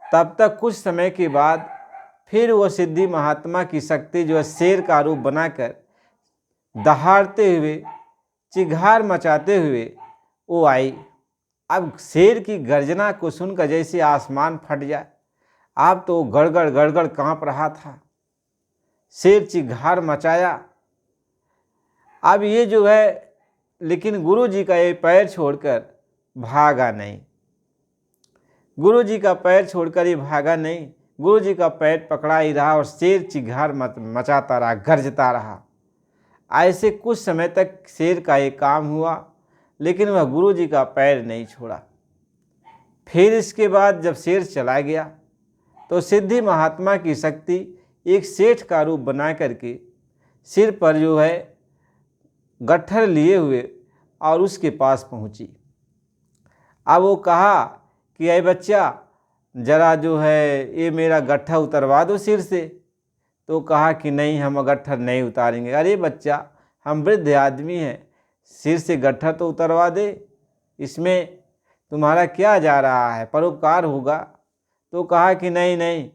A: तब तक कुछ समय के बाद फिर वो सिद्धि महात्मा की शक्ति जो है शेर का रूप बनाकर दहाड़ते हुए, चिघार मचाते हुए वो आई। अब शेर की गर्जना को सुनकर जैसे आसमान फट जाए, अब तो गड़गड़ गड़गड़ कांप रहा था। शेर चिघार मचाया। अब ये जो है, लेकिन गुरुजी का ये पैर छोड़कर भागा नहीं। गुरुजी का पैर छोड़कर ये भागा नहीं, गुरुजी का पैर पकड़ा ही रहा और शेर चिघार मचाता रहा, गरजता रहा। ऐसे कुछ समय तक शेर का ये काम हुआ, लेकिन वह गुरुजी का पैर नहीं छोड़ा। फिर इसके बाद जब शेर चला गया तो सिद्धि महात्मा की शक्ति एक सेठ का रूप बना करके सिर पर जो है गट्ठर लिए हुए और उसके पास पहुंची। अब वो कहा कि अरे बच्चा, जरा जो है ये मेरा गट्ठा उतरवा दो सिर से। तो कहा कि नहीं, हम गट्ठर नहीं उतारेंगे। अरे बच्चा, हम वृद्ध आदमी हैं, सिर से गट्ठर तो उतरवा दे, इसमें तुम्हारा क्या जा रहा है, परोपकार होगा। तो कहा कि नहीं नहीं,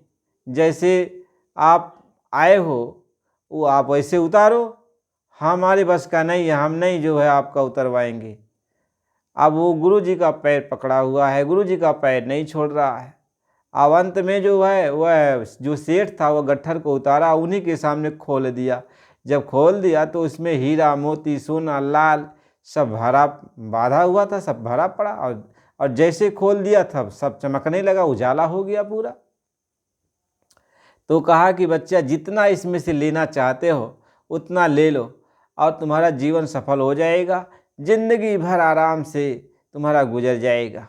A: जैसे आप आए हो वो आप वैसे उतारो, हमारे बस का नहीं है, हम नहीं जो है आपका उतरवाएंगे। अब वो गुरुजी का पैर पकड़ा हुआ है, गुरुजी का पैर नहीं छोड़ रहा है। अब अंत में जो है वह जो सेठ था वह गट्ठर को उतारा, उन्हीं के सामने खोल दिया। जब खोल दिया तो उसमें हीरा मोती सोना लाल सब भरा बांधा हुआ था, सब भरा पड़ा। और जैसे खोल दिया था सब चमकने लगा, उजाला हो गया पूरा। तो कहा कि बच्चा, जितना इसमें से लेना चाहते हो उतना ले लो और तुम्हारा जीवन सफल हो जाएगा, जिंदगी भर आराम से तुम्हारा गुजर जाएगा।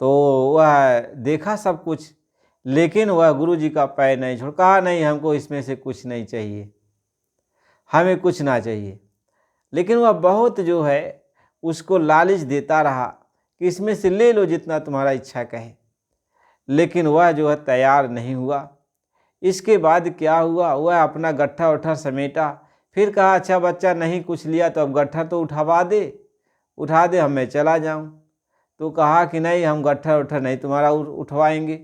A: तो वह देखा सब कुछ, लेकिन वह गुरुजी का पैर नहीं छोड़। कहा नहीं, हमको इसमें से कुछ नहीं चाहिए, हमें कुछ ना चाहिए। लेकिन वह बहुत जो है उसको लालच देता रहा कि इसमें से ले लो जितना तुम्हारा इच्छा कहे, लेकिन वह जो है तैयार नहीं हुआ। इसके बाद क्या हुआ, वह अपना गट्ठा उठा समेटा। फिर कहा अच्छा बच्चा, नहीं कुछ लिया तो अब गट्ठा तो उठा दे, हम मैं चला जाऊं। तो कहा कि नहीं, हम गट्ठर नहीं तुम्हारा उठवाएंगे,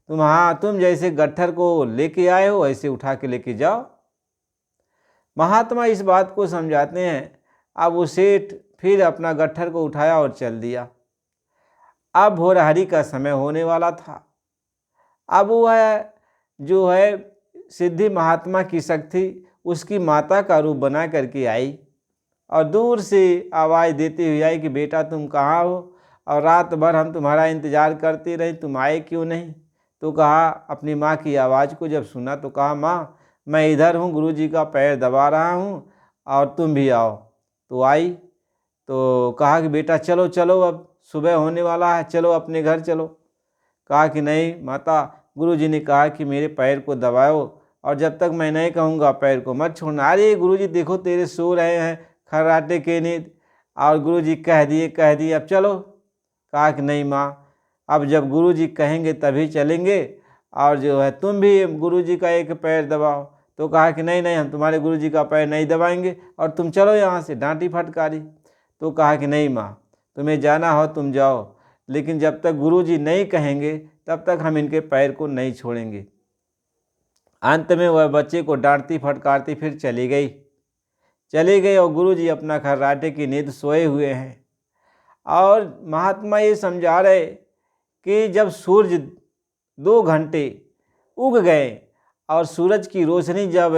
A: तुम जैसे गट्ठर को लेके आए हो ऐसे उठा के लेके जाओ। महात्मा इस बात को समझाते हैं। अब वो सेठ फिर अपना गट्ठर को उठाया और चल दिया। अब भोरहरी का समय होने वाला था। अब वह जो है सिद्धि महात्मा की शक्ति उसकी माता का रूप बना करके आई और दूर से आवाज़ देती हुई आई कि बेटा तुम कहाँ हो, और रात भर हम तुम्हारा इंतज़ार करते रहे, तुम आए क्यों नहीं। तो कहा, अपनी माँ की आवाज़ को जब सुना तो कहा, माँ मैं इधर हूँ, गुरुजी का पैर दबा रहा हूँ और तुम भी आओ। तो आई। तो कहा कि बेटा चलो चलो, अब सुबह होने वाला है, चलो अपने घर चलो। कहा कि नहीं माता, गुरुजी ने कहा कि मेरे पैर को दबाओ और जब तक मैं नहीं कहूँगा पैर को मत छोड़ना। अरे गुरुजी देखो तेरे सो रहे हैं खर्राटे के नींद, और गुरुजी कह दिए अब चलो। कहा कि नहीं माँ, अब जब गुरुजी कहेंगे तभी चलेंगे, और जो है तुम भी गुरुजी का एक पैर दबाओ। तो कहा कि नहीं हम तुम्हारे गुरुजी का पैर नहीं दबाएंगे और तुम चलो यहाँ से, डांटी फटकारी। तो कहा कि नहीं माँ, तुम्हें जाना हो तुम जाओ, लेकिन जब तक गुरुजी नहीं कहेंगे तब तक हम इनके पैर को नहीं छोड़ेंगे। अंत में वह बच्चे को डांटती फटकारती फिर चली गई और गुरुजी अपना खर्राटे की नींद सोए हुए हैं। और महात्मा ये समझा रहे कि जब सूर्य 2 घंटे उग गए और सूरज की रोशनी जब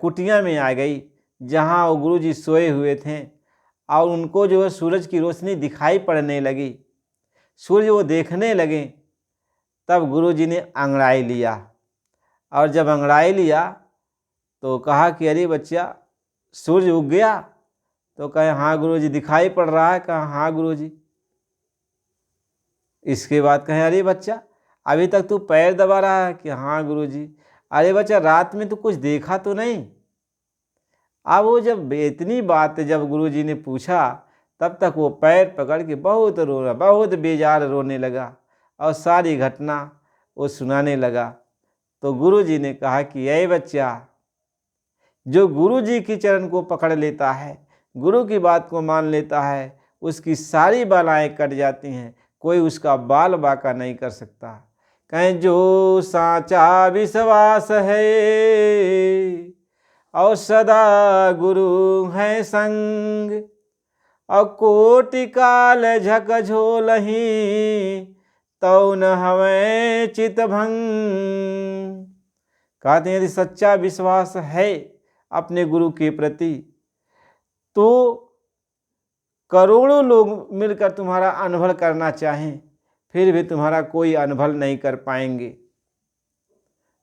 A: कुटिया में आ गई जहाँ वो गुरुजी सोए हुए थे, और उनको जो है सूरज की रोशनी दिखाई पड़ने लगी, सूर्य वो देखने लगे, तब गुरुजी ने अंगड़ाई लिया। और जब अंगड़ाई लिया तो कहा कि अरे बच्चा, सूर्य उग गया। तो कहे हाँ गुरुजी, दिखाई पड़ रहा है। कहा हाँ गुरुजी। इसके बाद कहे अरे बच्चा, अभी तक तू पैर दबा रहा है। कि हाँ गुरुजी। अरे बच्चा रात में तो कुछ देखा तो नहीं। अब वो जब इतनी बात जब गुरुजी ने पूछा तब तक वो पैर पकड़ के बहुत रोना, बहुत बेजार रोने लगा और सारी घटना वो सुनाने लगा। तो गुरुजी ने कहा कि ऐ बच्चा, जो गुरुजी की चरण को पकड़ लेता है, गुरु की बात को मान लेता है, उसकी सारी बालाएं कट जाती हैं, कोई उसका बाल बाका नहीं कर सकता। कहें जो साचा विश्वास है और सदा गुरु है संग, और कोटि काल झकझोलही तो न हमें चित भंग। कहते हैं यदि सच्चा विश्वास है अपने गुरु के प्रति तो करोड़ों लोग मिलकर तुम्हारा अनुभव करना चाहें फिर भी तुम्हारा कोई अनुभव नहीं कर पाएंगे।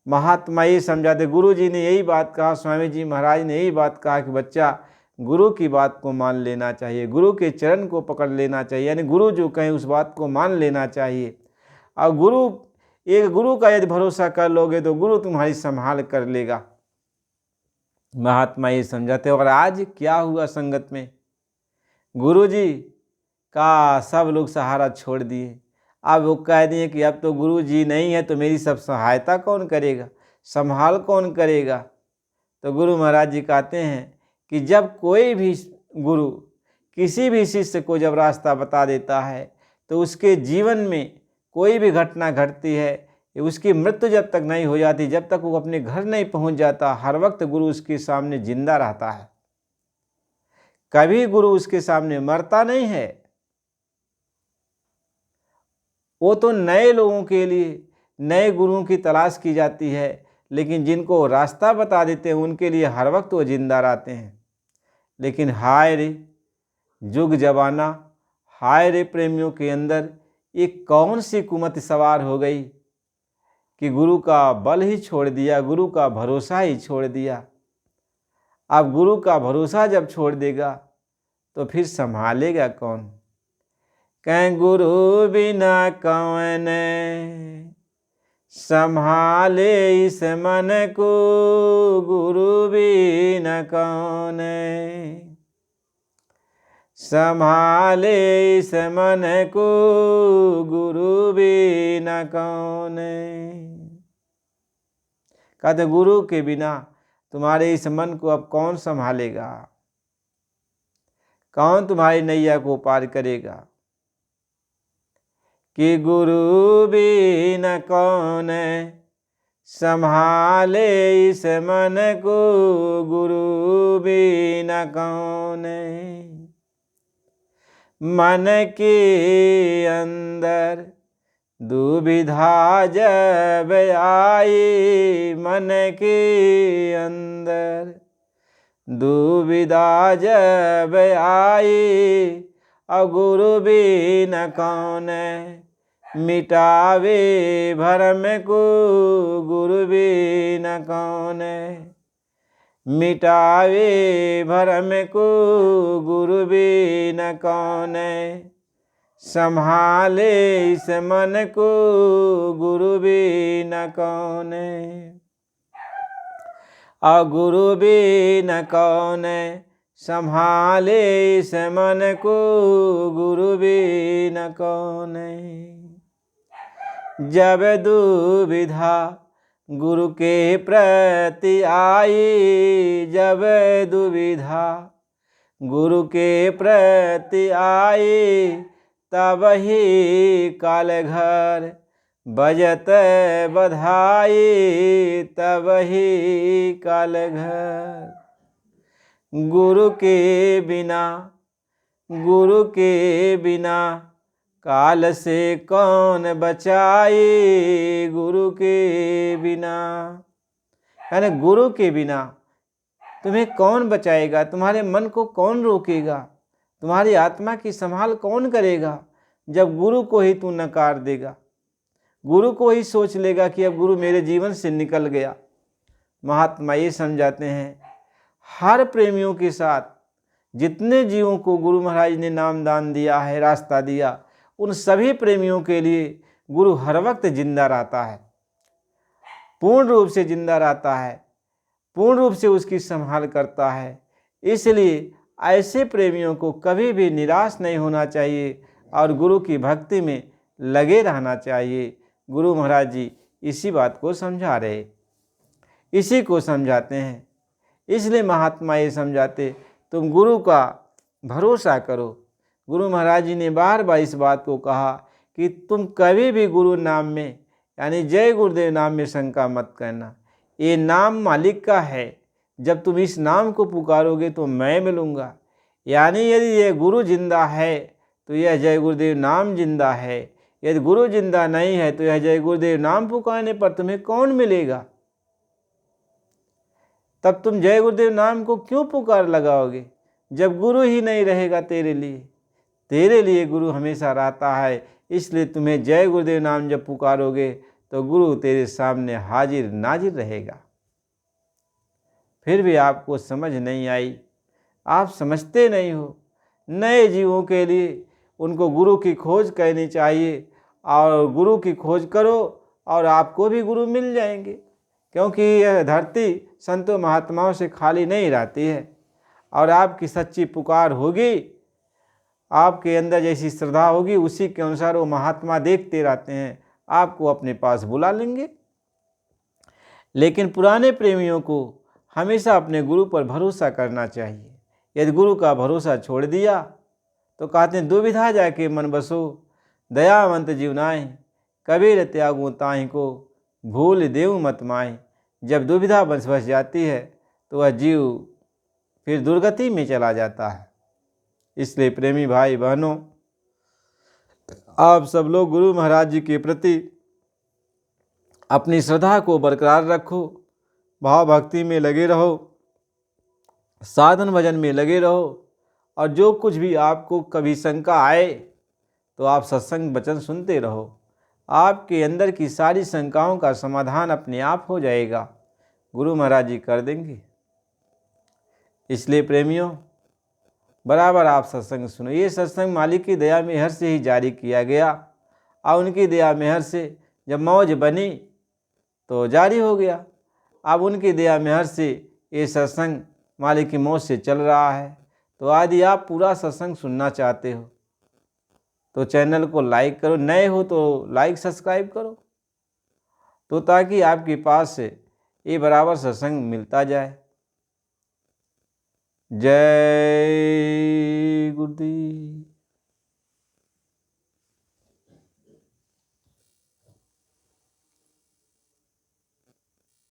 A: महात्मा ये समझाते, गुरु जी ने यही बात कहा, स्वामी जी महाराज ने यही बात कहा कि बच्चा गुरु की बात को मान लेना चाहिए, गुरु के चरण को पकड़ लेना चाहिए, यानी गुरु जो कहें उस बात को मान लेना चाहिए। और गुरु का यदि भरोसा कर लोगे तो गुरु तुम्हारी संभाल कर लेगा। महात्मा ये समझाते। और आज क्या हुआ संगत में, गुरु जी का सब लोग सहारा छोड़ दिए। अब वो कह दिए कि अब तो गुरु जी नहीं है तो मेरी सब सहायता कौन करेगा, संभाल कौन करेगा। तो गुरु महाराज जी कहते हैं कि जब कोई भी गुरु किसी भी शिष्य को जब रास्ता बता देता है तो उसके जीवन में कोई भी घटना घटती है, उसकी मृत्यु जब तक नहीं हो जाती, जब तक वो अपने घर नहीं पहुंच जाता, हर वक्त गुरु उसके सामने जिंदा रहता है। कभी गुरु उसके सामने मरता नहीं है। वो तो नए लोगों के लिए नए गुरुओं की तलाश की जाती है, लेकिन जिनको रास्ता बता देते हैं उनके लिए हर वक्त वो जिंदा रहते हैं। लेकिन हाय रे जुग जमाना, हाय रे प्रेमियों के अंदर एक कौन सी कुमत सवार हो गई कि गुरु का बल ही छोड़ दिया, गुरु का भरोसा ही छोड़ दिया। अब गुरु का भरोसा जब छोड़ देगा तो फिर संभालेगा कौन। कहें गुरु बिना कौन संभाले इस मन को, गुरु बिना कौन संभाले इस मन को, गुरु बिना कौन। कहते गुरु के बिना तुम्हारे इस मन को अब कौन संभालेगा, कौन तुम्हारी नैया को पार करेगा। कि गुरु बिना कौन संभाले इस मन को, गुरु बिना कौन। मन के अंदर दुविधा जब आई, मन के अंदर दुविधा जब आई, और गुरु बिना कौन मिटावे भरम को, गुरु बिना कौन मिटावे भरम को, गुरु बिना कौन संभाले इस मन को, गुरु बिना कौन। और गुरु बिना कौन संभाले इस मन को, गुरु बिना कौन। जब दुविधा गुरु के प्रति आई, जब दुविधा गुरु के प्रति आई, तब ही काल घर बजत बधाई, तब ही काल घर। गुरु के बिना, गुरु के बिना काल से कौन बचाए, गुरु के बिना। यानी गुरु के बिना तुम्हें कौन बचाएगा, तुम्हारे मन को कौन रोकेगा, तुम्हारी आत्मा की संभाल कौन करेगा, जब गुरु को ही तू नकार देगा, गुरु को ही सोच लेगा कि अब गुरु मेरे जीवन से निकल गया। महात्मा ये समझाते हैं हर प्रेमियों के साथ जितने जीवों को गुरु महाराज ने नाम दान दिया है, रास्ता दिया, उन सभी प्रेमियों के लिए गुरु हर वक्त जिंदा रहता है। पूर्ण रूप से जिंदा रहता है, पूर्ण रूप से उसकी संभाल करता है। इसलिए ऐसे प्रेमियों को कभी भी निराश नहीं होना चाहिए और गुरु की भक्ति में लगे रहना चाहिए। गुरु महाराज जी इसी बात को समझा रहे, इसी को समझाते हैं। इसलिए महात्मा ये समझाते, तुम गुरु का भरोसा करो। गुरु महाराज जी ने बार बार इस बात को कहा कि तुम कभी भी गुरु नाम में यानी जय गुरुदेव नाम में शंका मत करना। ये नाम मालिक का है, जब तुम इस नाम को पुकारोगे तो मैं मिलूँगा। यानी यदि ये गुरु जिंदा है तो यह जय गुरुदेव नाम जिंदा है, यदि गुरु जिंदा नहीं है तो यह जय गुरुदेव नाम पुकारने पर तुम्हें कौन मिलेगा? तब तुम जय गुरुदेव नाम को क्यों पुकार लगाओगे जब गुरु ही नहीं रहेगा तेरे लिए? तेरे लिए गुरु हमेशा रहता है। इसलिए तुम्हें जय गुरुदेव नाम जब पुकारोगे तो गुरु तेरे सामने हाजिर नाजिर रहेगा। फिर भी आपको समझ नहीं आई, आप समझते नहीं हो। नए जीवों के लिए उनको गुरु की खोज करनी चाहिए और गुरु की खोज करो और आपको भी गुरु मिल जाएंगे, क्योंकि यह धरती संतों महात्माओं से खाली नहीं रहती है। और आपकी सच्ची पुकार होगी, आपके अंदर जैसी श्रद्धा होगी उसी के अनुसार वो महात्मा देखते रहते हैं, आपको अपने पास बुला लेंगे। लेकिन पुराने प्रेमियों को हमेशा अपने गुरु पर भरोसा करना चाहिए। यदि गुरु का भरोसा छोड़ दिया तो कहते हैं दुविधा जाके मन बसो, दयावंत जीवनाए, कबीर त्यागो ताहि को, भूल देव मत माए। जब दुविधा बस जाती है तो वह जीव फिर दुर्गति में चला जाता है। इसलिए प्रेमी भाई बहनों, आप सब लोग गुरु महाराज जी के प्रति अपनी श्रद्धा को बरकरार रखो, भाव भक्ति में लगे रहो, साधन भजन में लगे रहो। और जो कुछ भी आपको कभी शंका आए तो आप सत्संग वचन सुनते रहो, आपके अंदर की सारी शंकाओं का समाधान अपने आप हो जाएगा, गुरु महाराज जी कर देंगे। इसलिए प्रेमियों, बराबर आप सत्संग सुनो। ये सत्संग मालिक की दया मेहर से ही जारी किया गया और उनकी दया मेहर से जब मौज बनी तो जारी हो गया। अब उनकी दया मेहर से ये सत्संग मालिक की मौज से चल रहा है। तो यदि आप पूरा सत्संग सुनना चाहते हो तो चैनल को लाइक करो, नए हो तो लाइक सब्सक्राइब करो, तो ताकि आपके पास से ये बराबर सत्संग मिलता जाए। जय गुरुदेव।